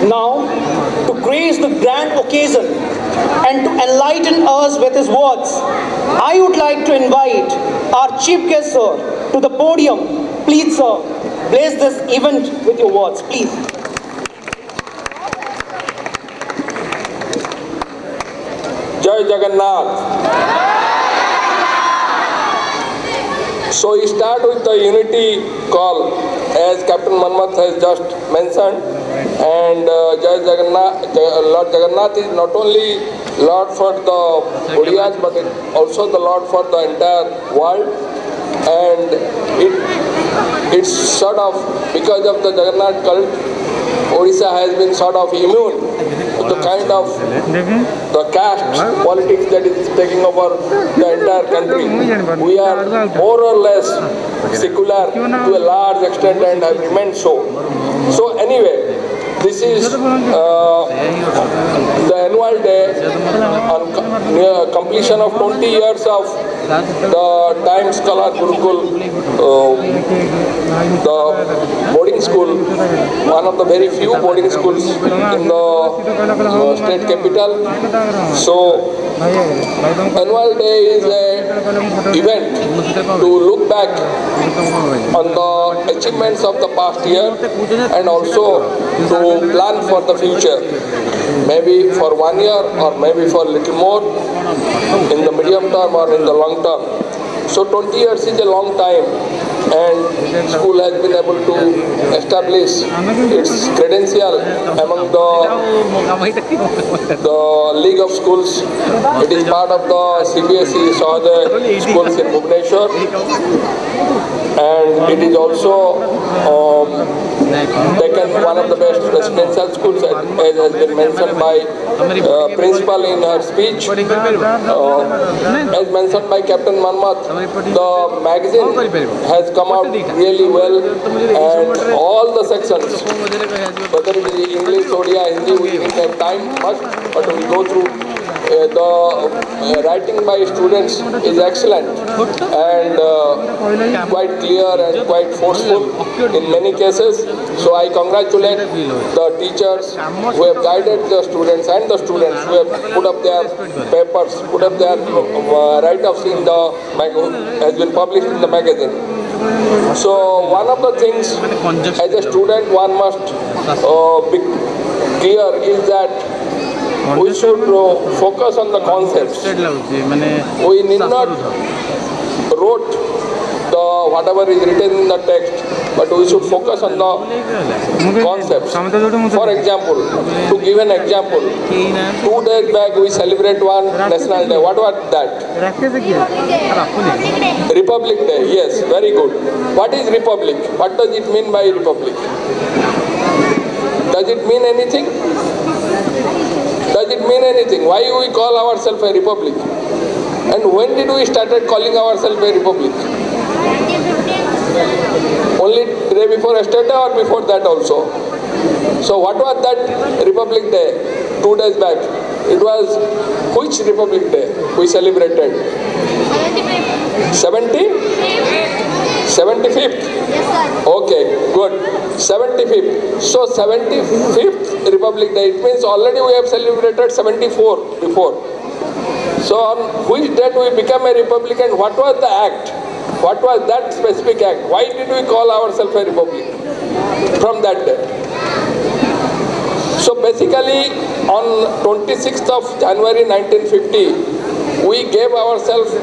Now, to grace the grand occasion and to enlighten us with his words, I would like to invite our chief guest, sir, to the podium. Please, sir, bless this event with your words, please. Jai Jagannath. So we start with the unity call as Captain Manmat has just mentioned, and Jai Jagannath, Lord Jagannath is not only Lord for the Odias but also the Lord for the entire world, and it's sort of because of the Jagannath cult, Odisha has been sort of immune to the kind of the caste politics that is taking over the entire country. We are more or less secular to a large extent and have remained so. So anyway, this is the annual day on completion of 20 years of the time Tsg Gurukul, the boarding school, one of the very few boarding schools in the state capital. So annual day is an event to look back on the achievements of the past year and also to plan for the future, maybe for 1 year or maybe for a little more in the medium term or in the long term. So 20 years is a long time, and school has been able to establish its credential among the league of schools. It is part of the CBSE Sahoday schools in Bhubaneswar, and it is also taken one of the best residential schools, as has been mentioned by principal in her speech. As mentioned by Captain Manmat, the magazine has come out really well, and all the sections, whether it is English, Odia, Hindi, we didn't have time much, but we go through. The writing by students is excellent and quite clear and quite forceful in many cases. So I congratulate the teachers who have guided the students and the students who have put up their papers, put up their write-ups in the magazine, has been published in the magazine. So one of the things as a student one must be clear is that we should focus on the concepts. We need not wrote the whatever is written in the text, but we should focus on the concepts. For example, to give an example, 2 days back we celebrate one national day. What was that? Republic Day. Yes, very good. What is republic? What does it mean by republic? Does it mean anything? Does it mean anything? Why we call ourselves a republic? And when did we started calling ourselves a republic? Only day before yesterday or before that also? So what was that Republic Day 2 days back? It was which Republic Day we celebrated? 75th? Okay, good. 75th. So 75th Republic Day, it means already we have celebrated 74 before. So on which date we became a republic and what was the act? What was that specific act? Why did we call ourselves a republic from that day? So basically on 26th of January 1950, we gave ourselves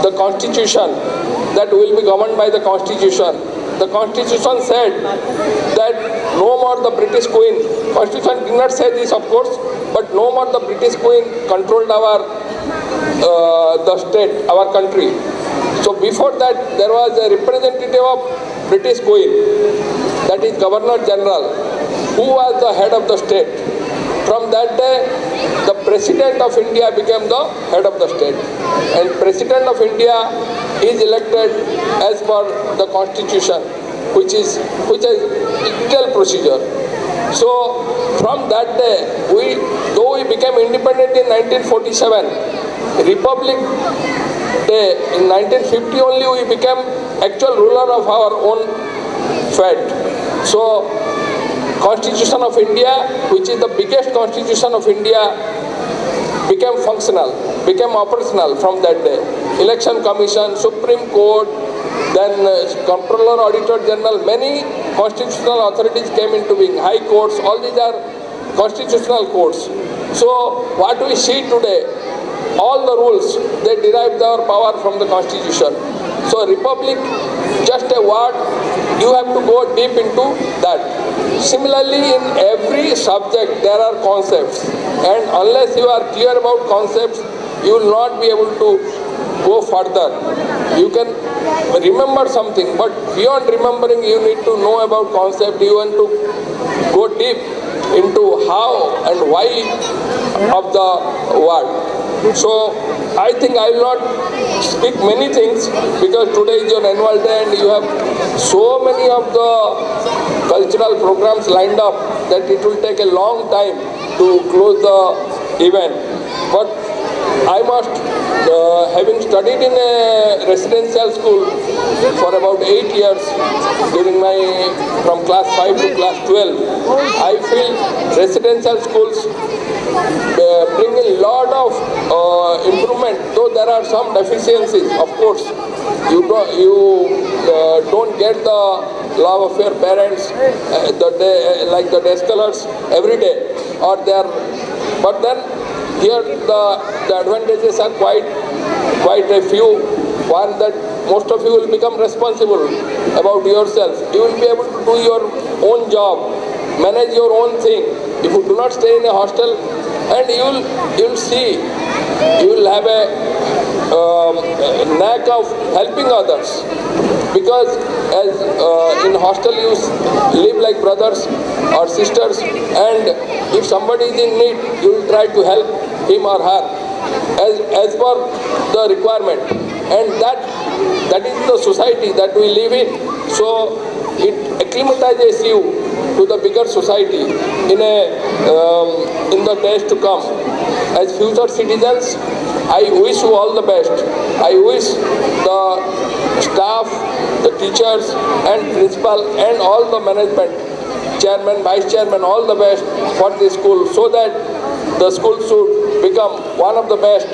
the constitution that will be governed by the constitution. The constitution said that no more the British Queen, constitution did not say this of course, but no more the British Queen controlled our the state, our country. So before that there was a representative of British Queen, that is Governor General, who was the head of the state. From that day, the President of India became the head of the state, and President of India is elected as per the constitution, which is detailed procedure. So from that day, though we became independent in 1947, Republic Day in 1950 only we became actual ruler of our own fate. So Constitution of India, which is the biggest constitution of India, became functional, became operational from that day. Election Commission, Supreme Court, then Comptroller, Auditor General, many constitutional authorities came into being, high courts, all these are constitutional courts. So what we see today, all the rules, they derive their power from the Constitution. So Republic, just a word, you have to go deep into that. Similarly, in every subject there are concepts, and unless you are clear about concepts, you will not be able to go further. You can remember something, but beyond remembering, you need to know about concept. You want to go deep into how and why of the word. So I think I will not speak many things, because today is your annual day and you have so many of the cultural programs lined up that it will take a long time to close the event. But I must, having studied in a residential school for about 8 years from class 5 to class 12, I feel residential schools bring a lot of improvement, though there are some deficiencies. Of course, you don't get the love of your parents, like the day scholars every day, but then here the advantages are quite a few. One, that most of you will become responsible about yourself. You will be able to do your own job, manage your own thing. If you do not stay in a hostel, and you will see, you will have a knack of helping others, because as in hostel you live like brothers or sisters, and if somebody is in need, you will try to help him or her as per the requirement, and that is the society that we live in. So it acclimatizes you to the bigger society in the days to come. As future citizens, I wish you all the best. I wish the staff, the teachers and principal and all the management, chairman, vice chairman, all the best for the school, so that the school should become one of the best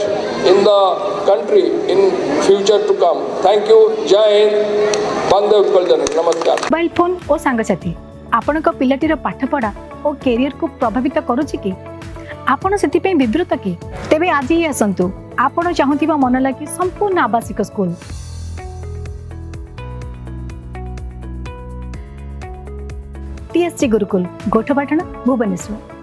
in the country in future to come. Thank you. Jai Hind. Vande Utkal Janani. Namaskar. Mobile phone और सांगसाथी आपणक पिलाटीर पाठपढ़ा और career को प्रभावित करुछि कि आपण सेतिपे विवृत कि तेबे आज ही आसंतु आपण चाहुथिबा मन लागी संपूर्ण आवासिक स्कूल TSG गुरुकुल गोठपाटण भुवनेश्वर।